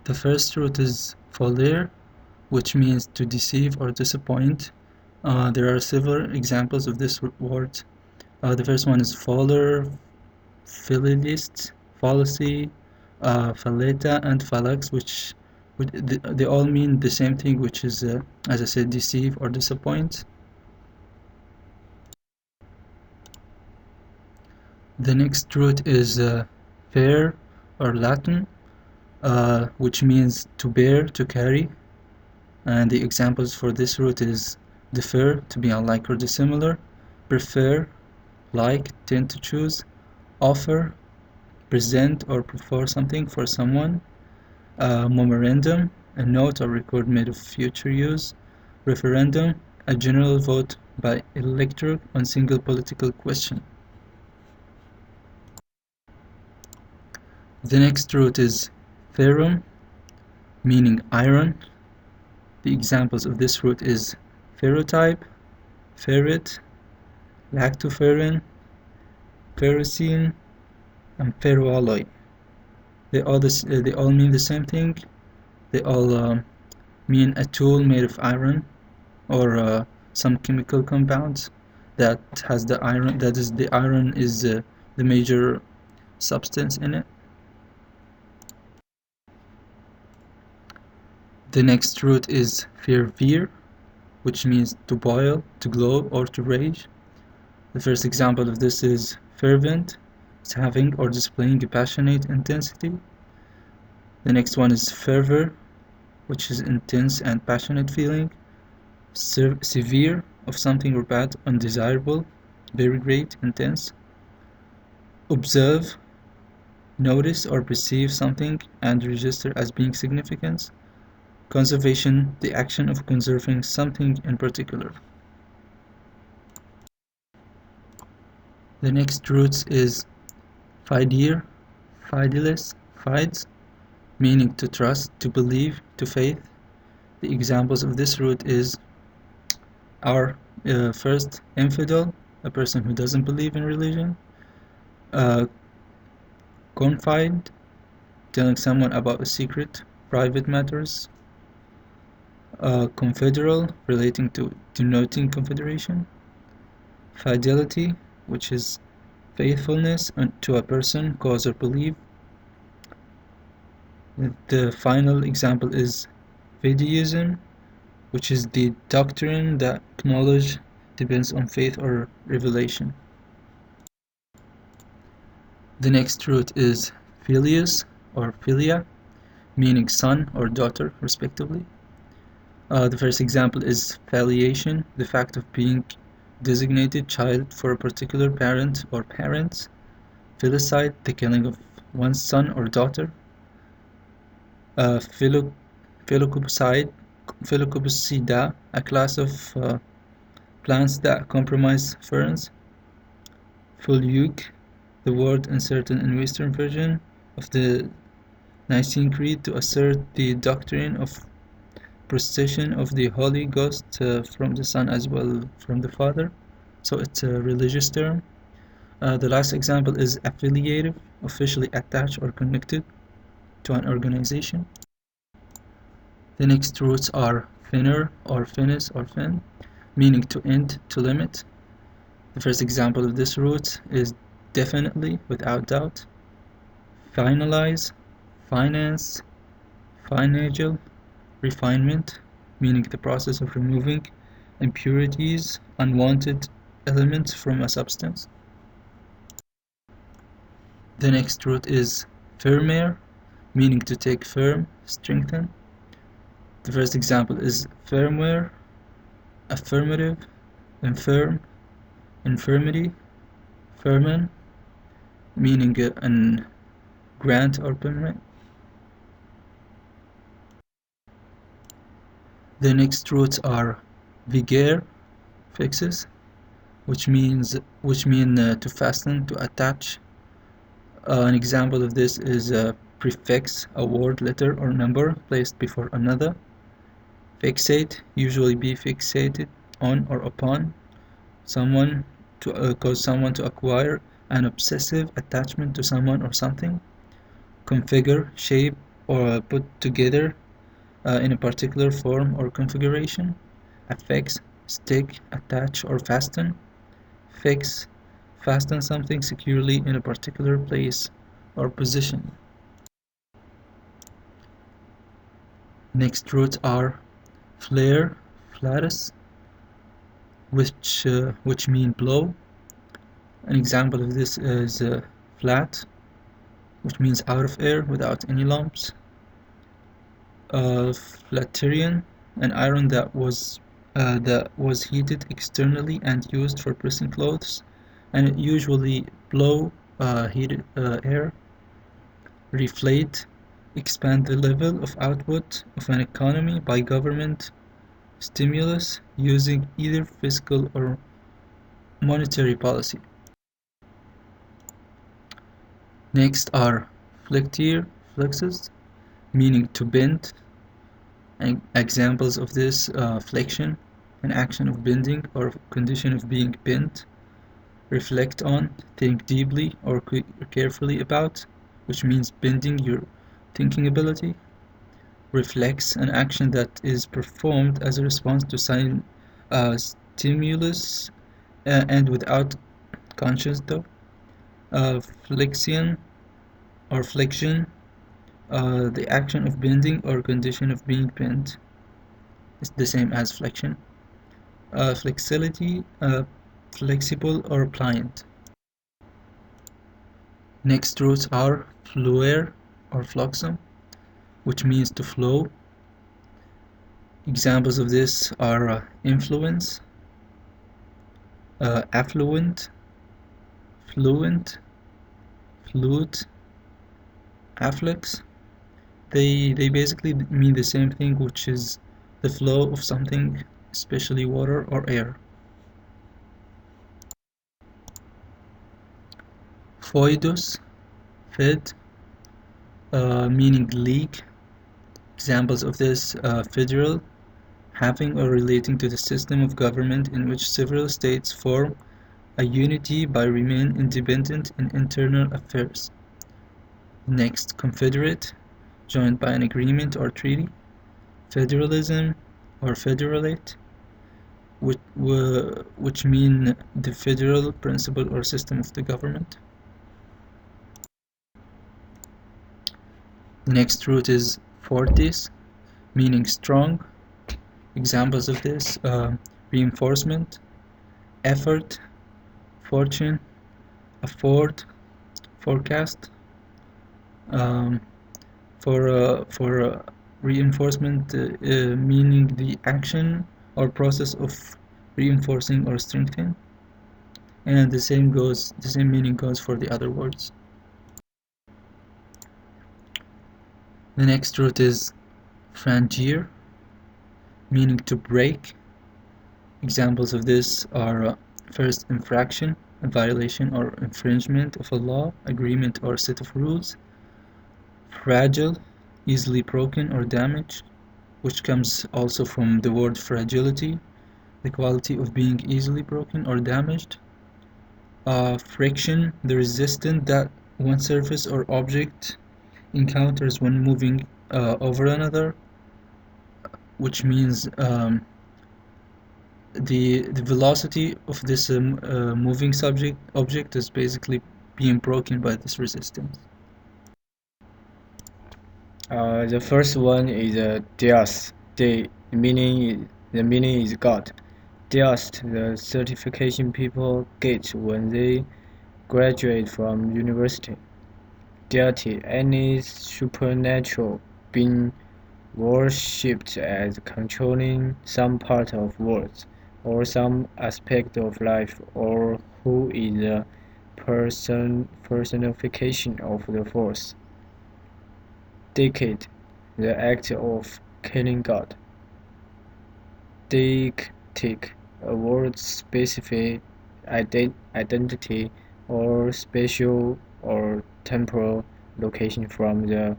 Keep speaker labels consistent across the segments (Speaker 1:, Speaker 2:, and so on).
Speaker 1: The first root is faller, which means to deceive or disappoint. There are several examples of this word. The first one is faller, philist, fallacy, phalleta, and phalanx, which they all mean the same thing, which is, as I said, deceive or disappoint. The next root is fair or Latin, which means to bear, to carry. And the examples for this root is defer, to be unlike or dissimilar, prefer, like, tend to choose, offer, present or prefer something for someone, memorandum, a note or record made of future use, referendum, a general vote by elector on single political question. The next root is ferrum, meaning iron. The examples of this root is ferrotype, ferret, lactoferrin, ferrocene, and ferroalloy. They all mean the same thing. They all mean a tool made of iron or some chemical compounds that has the iron. That is, the iron is the major substance in it. The next root is fervere, which means to boil, to glow, or to rage. The first example of this is fervent, it's having or displaying a passionate intensity. The next one is fervor, which is intense and passionate feeling. Severe, of something or bad, undesirable, very great, intense. Observe, notice or perceive something and register as being significant. Conservation, the action of conserving something in particular. The next root is fidere, fidelis, fides, meaning to trust, to believe, to faith. The examples of this root are first, infidel, a person who doesn't believe in religion. Confide, telling someone about a secret, private matters. Confederal, relating to denoting confederation. Fidelity, which is faithfulness to a person, cause, or belief. The final example is fideism, which is the doctrine that knowledge depends on faith or revelation. The next root is filius or philia, meaning son or daughter, respectively. The first example is filiation, the fact of being designated child for a particular parent or parents. Filicide, the killing of one's son or daughter. Phylocubucida, a class of plants that compromise ferns. Filioque, the word inserted in Western version of the Nicene Creed to assert the doctrine of procession of the Holy Ghost from the Son as well from the Father. So it's a religious term. The last example is affiliative, officially attached or connected to an organization. The next roots are finner or finis or fin, meaning to end, to limit. The first example of this root is definitely, without doubt. Finalize, finance, financial, refinement, meaning the process of removing impurities, unwanted elements from a substance. The next root is firmer, meaning to take firm, strengthen. The first example is firmware, affirmative, infirm, infirmity, firman, meaning an grant or permit. The next roots are vigere, fixes, which mean to fasten, to attach. An example of this is a prefix, a word, letter, or number placed before another. Fixate, usually be fixated on or upon someone, to cause someone to acquire an obsessive attachment to someone or something. Configure, shape, or put together in a particular form or configuration. Affix, stick, attach, or fasten. Fix, fasten something securely in a particular place or position. Next roots are flare, flatus, which mean blow. An example of this is flat, which means out of air without any lumps. Flatironian, an iron that was heated externally and used for pressing clothes, and it usually blow heated air. Reflate, expand the level of output of an economy by government stimulus using either fiscal or monetary policy. Next are flexure, flexes, meaning to bend. And examples of this flexion, an action of bending or condition of being bent. Reflect on, think deeply or carefully about, which means bending your thinking ability. Reflex, an action that is performed as a response to stimulus and without conscious though. Flexion or flexion, the action of bending or condition of being bent. It's the same as flexion. Flexility, flexible or pliant. Next roots are fluere or fluxum, which means to flow. Examples of this are influence, affluent, fluent, fluid, afflux. They basically mean the same thing, which is the flow of something, especially water or air. Foedus, fed, meaning league. Examples of this federal, having or relating to the system of government in which several states form a unity but remain independent in internal affairs. Next, confederate, joined by an agreement or treaty. Federalism or federalate, which mean the federal principle or system of the government. Next root is fortis, meaning strong. Examples of this reinforcement, effort, fortune, afford, forecast. Um, for reinforcement, meaning the action or process of reinforcing or strengthening, and the same meaning goes for the other words. The next root is frangier, meaning to break. Examples of this are first, infraction, a violation or infringement of a law, agreement, or set of rules. Fragile, easily broken or damaged, which comes also from the word fragility, the quality of being easily broken or damaged. Friction, the resistance that one surface or object encounters when moving over another, which means the velocity of this moving object is basically being broken by this resistance.
Speaker 2: The first one is Deus. The meaning is God. Deus, the certification people get when they graduate from university. Deity, any supernatural being worshipped as controlling some part of world or some aspect of life, or who is the personification of the force. Decade, the act of killing God. Deictic, a word-specific identity or spatial or temporal location from the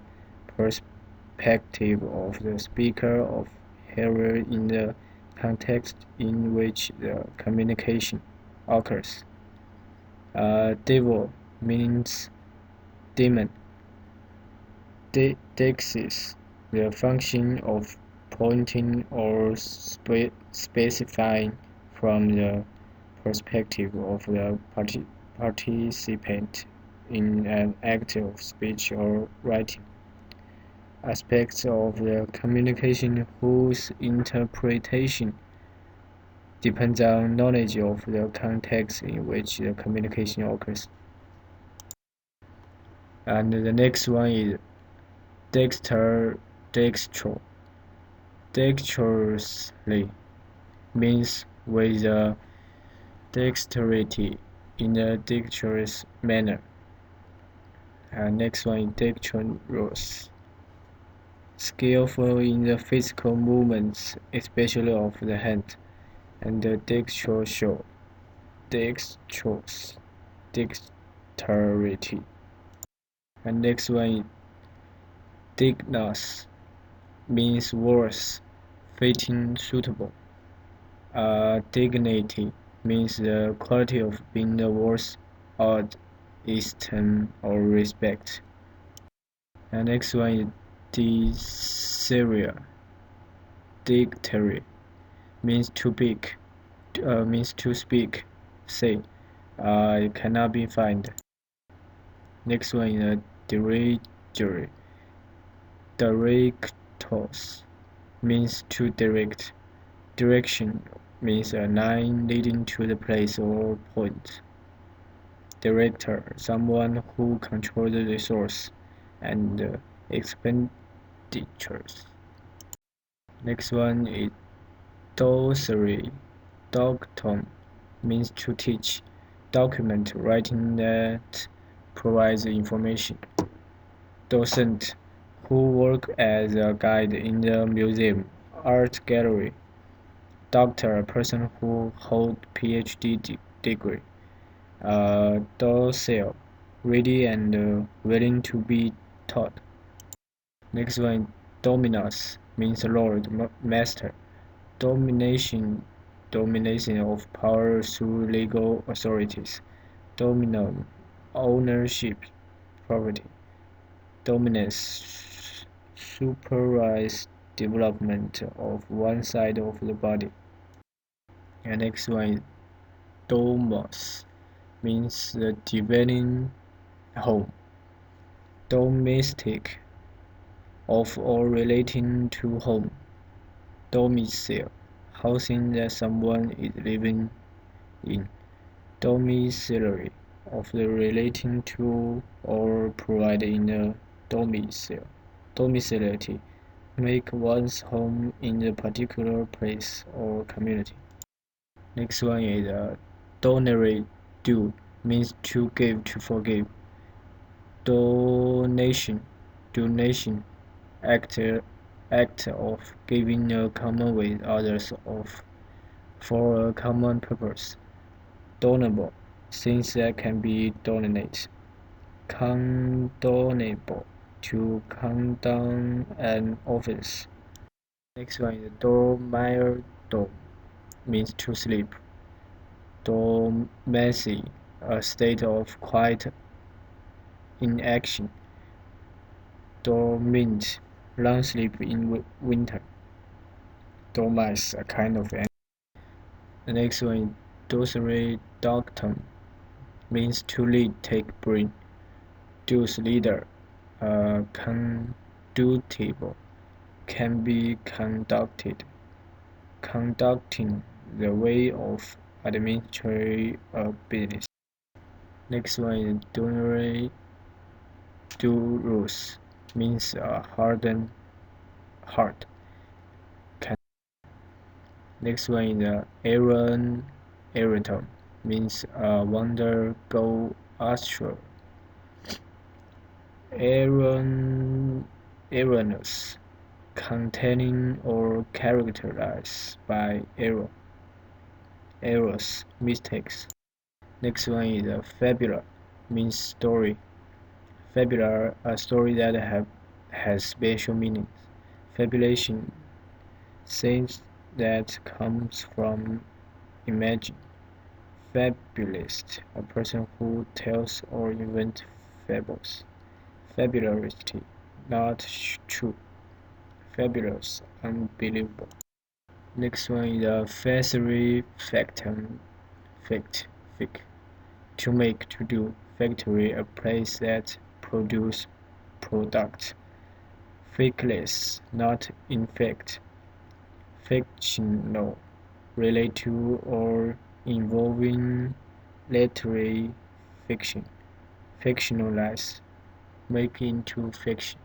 Speaker 2: perspective of the speaker or hearer in the context in which the communication occurs. Devil means demon. Deixis, the function of pointing or specifying from the perspective of the participant in an act of speech or writing. Aspects of the communication whose interpretation depends on knowledge of the context in which the communication occurs. And the next one is dextro. Dexterously means with dexterity in a dexterous manner. And next one is dexterous. Skillful in the physical movements, especially of the hand, and the dexterous, dexterity. And next one is dignus, means worth, fitting, suitable. Dignity means the quality of being worth of esteem or respect. And next one is dysphoria. Dictatory means to speak, say. It cannot be found. Next one is dirigery. Directos means to direct. Direction means a line leading to the place or point. Director, someone who controls the resource and expenditures. Next one is docery. Docton means to teach. Document, writing that provides information. Docent, who work as a guide in the museum, art gallery. Doctor, a person who holds PhD degree. Docile, ready and willing to be taught. Next one, dominus, means lord, master. Domination, domination of power through legal authorities. Dominum, ownership, property. Dominance, supervised development of one side of the body. And next one is domos, means the dwelling home. Domestic, of or relating to home. Domicile, housing that someone is living in. Domiciliary, of the relating to or provided in a domicile. Domiciliary, make one's home in a particular place or community. Next one is donare, do, means to give, to forgive. Donation, donation, act of giving a common with others of for a common purpose. Donable, things that can be donated. Condonable, to condone an offense. Next one is dormire, means to sleep. Dormancy, a state of quiet inaction. Dormant, long sleep in winter. Dormice, a kind of animal. The next one is docere doctum, means to lead, take, bring. Duce, leader, conductible, can be conducted. Conducting, the way of administering a business. Next one is donare, durus, means a hardened heart. Next one is Aeroton, means wonder, go astral. Erroneous, containing or characterized by errors, mistakes. Next one is fabula, means story. Fabula, a story that has special meanings. Fabulation, things that comes from imagine. Fabulist, a person who tells or invents fables. Fabularity, not true, fabulous, unbelievable. Next one is a factory factum, fact, fic. To make, to do. Factory, a place that produce products. Fakeless, not in fact. Fictional, relate to or involving literary fiction. Fictionalize, make into fiction.